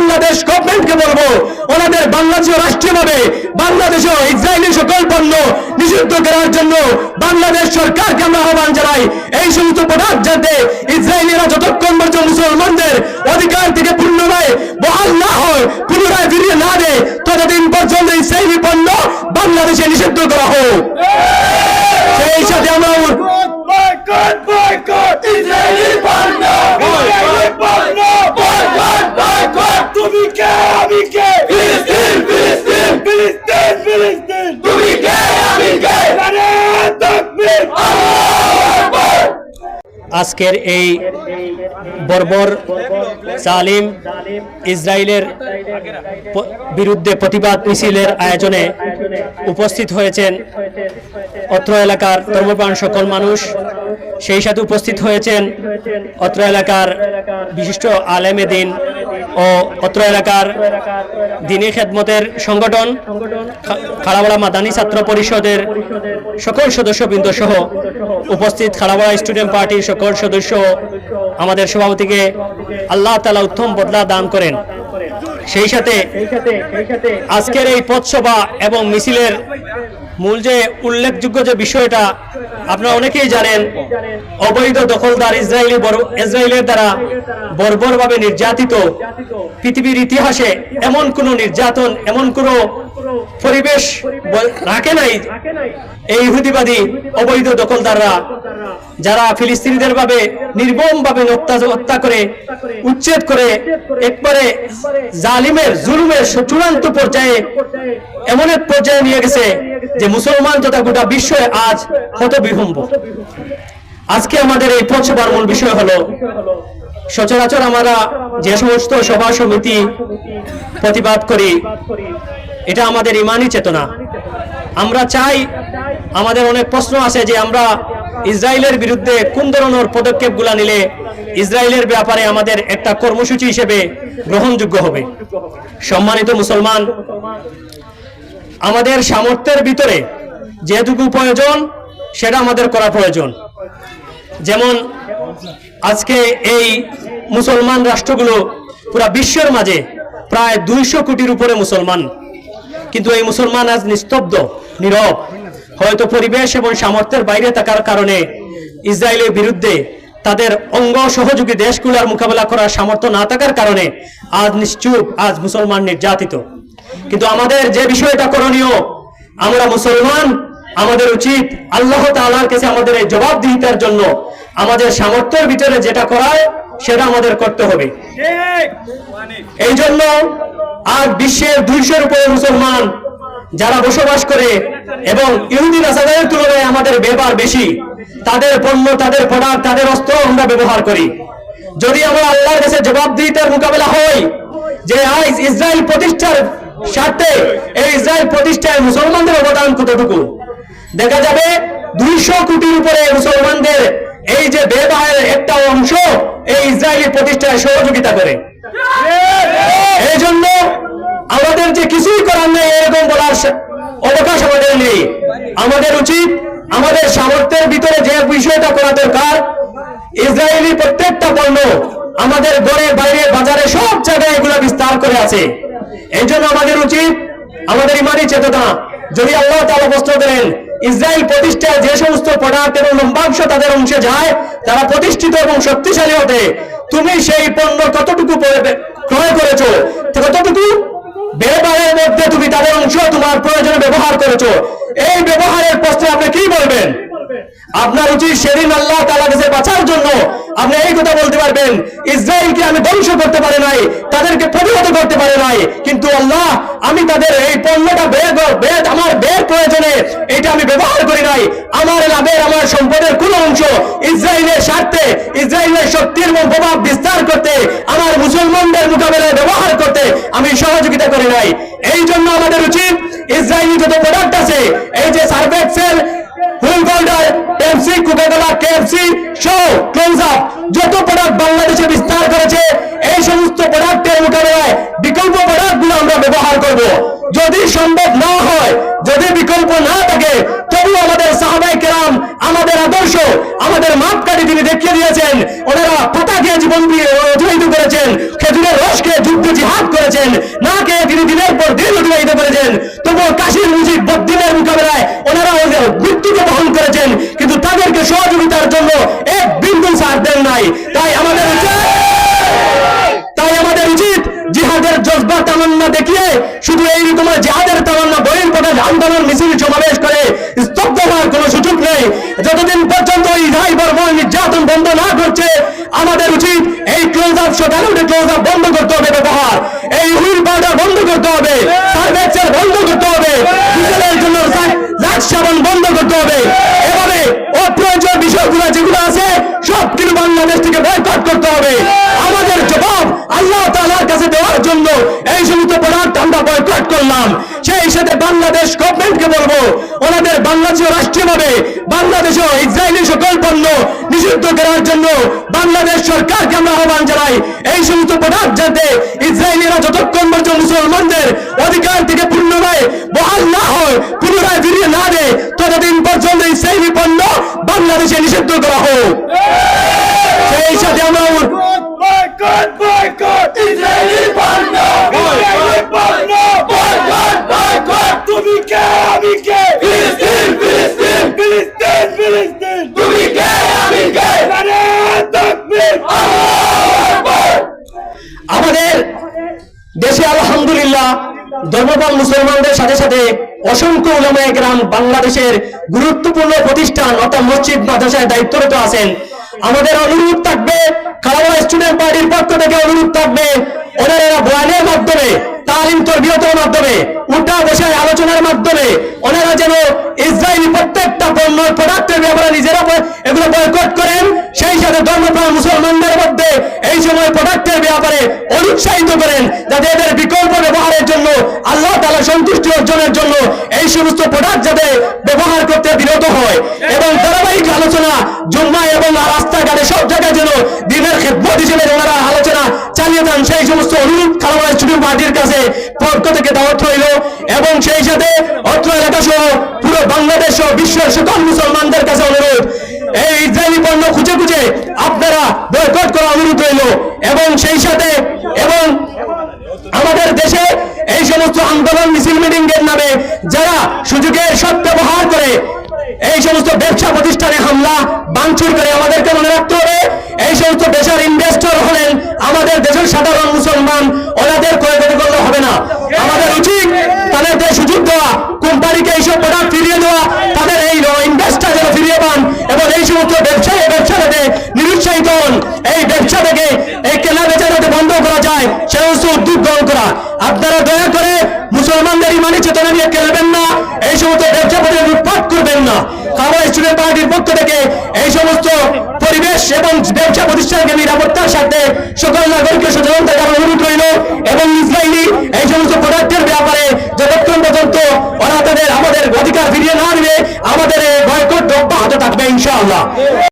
বাংলাদেশ গভর্নমেন্টকে বলবো ওনাদের বাংলাদেশ রাষ্ট্রীয়ভাবে বাংলাদেশে ইসরায়েলি সকল পণ্য নিষিদ্ধ করার জন্য বাংলাদেশ সরকারকে আমরা আহ্বান জানাই। এই সমস্ত প্রোডাক্ট যাতে ইসরায়েলিরা যতক্ষণ পর্যন্ত মুসলমানদের অধিকার থেকে পূর্ণভাবে বহাল না হয়, পুনরায় ফিরিয়ে না দেয়, ততদিন পর্যন্ত ইসরায়েলি পণ্য বাংলাদেশে নিষিদ্ধ করা হোক। সেই সাথে আমরা ইসরায়েলি পণ্য তুমি কে আমি কে ফিলিস্তিন ফিলিস্তিন ফিলিস্তিন ফিলিস্তিন তুমি কে আমি কে নারে তাকবীর আল্লাহু আকবার। আজকের এই বর্বর জালিম ইসরায়েলের বিরুদ্ধে প্রতিবাদ মিছিলের আয়োজনে উপস্থিত হয়েছেন অত্র এলাকার ধর্মপ্রাণ সকল মানুষ। সেই সাথে উপস্থিত হয়েছেন অত্র এলাকার বিশিষ্ট আলেমে দ্বীন ও অত্র এলাকার দ্বীনী খেদমতের সংগঠন খাড়াপাড়া মাদানী ছাত্র পরিষদের সকল সদস্যবৃন্দ সহ উপস্থিত খাড়াপাড়া স্টুডেন্ট পার্টির সকল সদস্য, আমাদের সভাপতিকে আল্লাহ তাআলা উত্তম বদলা দান করেন। সেই সাথে আজকের এই পথসভা এবং মিছিলের মূল যে উল্লেখযোগ্য যে বিষয়টা আপনারা অনেকেই জানেন, অবৈধ দখলদার ইসরায়েলের দ্বারা বর্বরভাবে নির্যাতিত পৃথিবীর ইতিহাসে এমন কোনো নির্যাতন, এমন কোনো পরিবেশ রাখে নাই এই ইহুদিবাদী অবৈধ দখলদাররা, যারা ফিলিস্তিনিদের ভাবে নির্মমভাবে হত্যা করে উচ্ছেদ করে একবারে জালিমের জুলুমের চূড়ান্ত পর্যায়ে এমন এক পর্যায়ে নিয়ে গেছে যে মুসলমান তথা গোটা বিশ্বে আজ হতবিহম্ব। আজকে আমাদের এই পথসভার মূল বিষয় হলো, সচরাচর আমরা যে সমস্ত সভা সমিতি প্রতিবাদ করি এটা আমাদের ইমানি চেতনা। আমরা চাই, আমাদের অনেক প্রশ্ন আছে যে আমরা ইসরায়েলের বিরুদ্ধে কোন ধরনের পদক্ষেপগুলো নিলে ইসরায়েলের ব্যাপারে আমাদের একটা কর্মসূচি হিসেবে গ্রহণযোগ্য হবে। সম্মানিত মুসলমান, আমাদের সামর্থ্যের ভিতরে যেটুকু প্রয়োজন সেটা আমাদের করা প্রয়োজন। যেমন আজকে এই মুসলমান রাষ্ট্রগুলো পুরা বিশ্বের মাঝে প্রায় 200 কোটির উপরে মুসলমান, কিন্তু এই মুসলমান আজ নিস্তব্ধ, নীরব। হয়তো পরিবেশ এবং সামর্থ্যের বাইরে থাকার কারণে ইসরায়েলের বিরুদ্ধে তাদের অঙ্গ সহযোগী দেশগুলোর মোকাবেলা করার সামর্থ্য না থাকার কারণে আজ নিশ্চুপ, আজ মুসলমান নির্যাতিত। কিন্তু আমাদের যে বিষয়টা করণীয়, আমরা মুসলমান, আমাদের উচিত আল্লাহ তাআলার কাছে আমাদের এই জবাবদিহিতার জন্য আমাদের সামর্থ্যের ভিতরে যেটা করায় সেটা আমাদের করতে হবে। এই জন্য আজ বিশ্বের 200-এর উপরে মুসলমান যারা বসবাস করে এবং ইহুদি নাসারাদের তুলনায় আমাদের ব্যবহার বেশি, তাদের পণ্য, তাদের প্রোডাক্ট, তাদের অস্ত্র আমরা ব্যবহার করি। যদি আমরা আল্লাহর কাছে জবাবদিহিতার মোকাবেলা হই যে আজ ইসরায়েল প্রতিষ্ঠার স্বার্থে এই ইসরায়েল প্রতিষ্ঠায় মুসলমানদের অবদান কতটুকু, দেখা যাবে 200 কোটির উপরে মুসলমানদের এই যে ব্যবহারের একটা অংশ এই ইসরায়েলি প্রতিষ্ঠায় সহযোগিতা করে। এই জন্য আমাদের যে কিছুই করার নেই এরকম বলার অবকাশ আমাদের নেই। আমাদের উচিত আমাদের সামর্থ্যের ভিতরে যে বিষয়টা করা দরকার, ইসরায়েলি প্রত্যেকটা পণ্য আমাদের ঘরে বাইরে বাজারে সব জায়গায় এগুলো বিস্তার করে আছে। এই জন্য আমাদের উচিত, আমাদের ইমানি চেতনা, যদি আল্লাহ তাআলা প্রশ্ন করেন ইসরায়েল প্রতিষ্ঠায় যে সমস্ত প্রোডাক্ট এবং লভ্যাংশ তাদের অংশে যায় তারা প্রতিষ্ঠিত এবং শক্তিশালী হতে, তুমি সেই পণ্য কতটুকু ক্রয় করেছো, কতটুকু ব্যবহারের মধ্যে তুমি তাদের অংশ তোমার প্রয়োজনে ব্যবহার করেছো, এই ব্যবহারের প্রশ্নে আপনি কি বলবেন? আপনার উচিত সেদিন আল্লাহ তাআলার কাছে বাঁচার জন্য আপনি এই কথা বলতে পারবেন, ইসরায়েলকে আমি ধ্বংস করতে পারি নাই, তাদেরকে প্রতিহত করতে পারি নাই, কিন্তু আল্লাহ আমি তাদের এই পণ্যটা আমার ব্যয়ের প্রয়োজনে এটা আমি ব্যবহার করি নাই, আমার লাভের, আমার সম্পদের কোন অংশ ইসরায়েলের স্বার্থে, ইসরায়েলের শক্তির এবং প্রভাব বিস্তার করতে, আমার মুসলমানদের মোকাবেলায় ব্যবহার করতে আমি সহযোগিতা করি নাই। এই জন্য আমাদের উচিত ইসরায়েলি যত প্রোডাক্ট আছে, এই যে Surf Excel, wheel powder, Pepsi, Coca-Cola, KFC সহ ক্লোজ আপ যত প্রোডাক্ট বাংলাদেশে বিস্তার করেছে, এই সমস্ত প্রোডাক্টের মোকাবেলায় বিকল্প প্রোডাক্টগুলো আমরা ব্যবহার করব। যদি সম্ভব না হয়, যদি বিকল্প না থাকে, তবু আমাদের সাহাবায়ে কেরাম, আমাদের আদর্শ, আমাদের মাপকাঠি তিনি দেখিয়ে দিয়েছেন। ওনারা পাতা খেয়ে জীবন দিয়ে অতিবাহিত করেছেন, খেজুরের রস খেয়ে যুদ্ধ জিহাদ করেছেন। করেছেন, না কে তিনি দিনের পর দিন অতিবাহিত করেছেন, তবুও কাশির মুজিব বদ্দিনের মোকাবেলায় ওনারা ওদের মৃত্যুকে বহন করেছেন, কিন্তু তাদেরকে সহযোগিতার জন্য এক বিন্দু ছাড় দেন নাই। তাই আমাদের উচিত জিহাদের জজবা তামান্না দেখিয়ে শুধু এইরকম জিহাদের তামান্না বইয়ের প্রকাশ আন্দোলন মিছিল সমাবেশ করে স্তব্ধ হওয়ার কোনো সুযোগ নেই। যতদিন পর্যন্ত ইসরাইল বর্বর নির্যাতন বন্ধ না করছে, আমাদের উচিত এই ক্লোজ আপ শোটালুটে ক্লোজ আপ বন্ধ করতে হবে, ব্যবহার এই হুইল পাউডার বন্ধ করতে হবে, সার্ভেক্সের বন্ধ করতে হবে, ডিজেলের জন্য লাক্স সাবান বন্ধ করতে হবে। এভাবে অপ্রয়োজনীয় বিষয়গুলো যেগুলো আছে সব কিছু বাংলাদেশ থেকে বয়কট করতে হবে। আমাদের জবাব আল্লাহ তাআলার কাছে দেওয়ার জন্য এই সমস্ত প্রোডাক্ট আমরা বয়কট করলাম। সেই সাথে বাংলাদেশ গভর্নমেন্টকে বলবো, ওনাদের বাংলাদেশও রাষ্ট্রীয়ভাবে বাংলাদেশও ইসরায়েলি সকল পণ্য নিষিদ্ধ করার জন্য বাংলাদেশ সরকারকে আমরা আহ্বান জানাই। এই সমস্ত প্রোডাক্ট যাতে ইসরায়েলিরা যতক্ষণ পর্যন্ত মুসলমানদের অধিকার থেকে পূর্ণভাবে বহাল না হয়, পুনরায় ফিরিয়ে না দেয়, ততদিন পর্যন্ত ইসরায়েলি পণ্য বাংলাদেশে নিষিদ্ধ করা হোক। সেই সাথে আমরা বয়কট বয়কট ইসরায়েলি পণ্য, ইসরায়েলি পণ্য বয়কট বয়কট। তুমি কে আমি কে, ফিলিস্তিন ফিলিস্তিন ফিলিস্তিন ফিলিস্তিন, তুমি কে আমি কে, নারে তাকবীর আল্লাহু আকবার। আমাদের দেশে আলহামদুলিল্লাহ ধর্মপাল মুসলমানদের সাথে সাথে অসংখ্য উলামায়ে কেরাম বাংলাদেশের গুরুত্বপূর্ণ প্রতিষ্ঠান অর্থাৎ মসজিদ মাদ্রাসায় দায়িত্বরত আছেন। আমাদের অনুরোধ থাকবে, খালাওয়া স্টুডেন্ট পার্টির পক্ষ থেকে অনুরোধ থাকবে, ওনারা বয়ানের মাধ্যমে, তালিম তরবিয়তের মাধ্যমে, উঠা বসায় আলোচনার মাধ্যমে ওনারা যেন ইসরায়েলি প্রত্যেকটা পণ্য প্রোডাক্টের ব্যাপারে নিজেরা এগুলো বয়কট করেন। সেই সাথে ধর্মপ্রাণ মুসলমানদের মধ্যে এই সময় প্রোডাক্টের ব্যাপারে অনুৎসাহিত করেন, যাতে এদের বিকল্প ব্যবহারের জন্য, আল্লাহ তাআলা সন্তুষ্টি অর্জনের জন্য এই সমস্ত প্রোডাক্ট যাতে ব্যবহার করতে বিরত হয়। এবং ধারাবাহিক আলোচনা জুম্মা এবং রাস্তাঘাটে সব জায়গায় যেন দিনের খেদমত হিসেবে ওনারা আলোচনা চালিয়ে যান, সেই সমস্ত অনুরোধ খালাওয়া স্টুডেন্ট পার্টির কাছে পক্ষ থেকে দাওয়াত রইল। এবং সেই সাথে অত্র এলাকা সহ পুরো বাংলাদেশ সহ বিশ্বের সকল মুসলমানদের কাছে অনুরোধ, এই ইসরায়েলি পণ্য খুঁজে খুঁজে আপনারা বয়কট করা অনুরোধ রইল। এবং সেই সাথে এবং আমাদের দেশে এই সমস্ত আন্দোলন মিছিল মিটিং এর নামে যারা সুযোগের সদ্ব্যবহার করে এই সমস্ত ব্যবসা প্রতিষ্ঠানে হামলা ভাঙচুর করে, আমাদেরকে মনে রাখতে হবে এই সমস্ত দেশের ইনভেস্টর হলেন আমাদের দেশের সাধারণ মুসলমান, ওনাদের ক্ষয়ক্ষতি করলে হবে না। আমাদের উচিত তাদেরকে সুযোগ দেওয়া, কোম্পানিকে এইসব প্রোডাক্ট ফিরিয়ে দেওয়া, তাদের এই ইনভেস্টর যেন ফিরিয়ে পান এবং এই সমস্ত ব্যবসাটাকে নিরুৎসাহিত হন, এই ব্যবসা থেকে এই কেনা বেচা যাতে বন্ধ করা যায় সে সমস্ত উদ্যোগ গ্রহণ করা। আপনারা দয়া করে মুসলমানদের ইমানি চেতনা নিয়ে খেলবেন না, এই সমস্ত ব্যবসা প্রতি লুটপাট করবেন না। খাওয়া স্টুডেন্ট পার্টির পক্ষ থেকে এই সমস্ত পরিবেশ এবং ব্যবসা প্রতিষ্ঠানকে নিরাপত্তার সাথে সকল নাগরিককে সচেতন থাকার অনুরোধ রইল। এবং ইসরায়েলি এই সমস্ত প্রোডাক্টের ব্যাপারে যাতে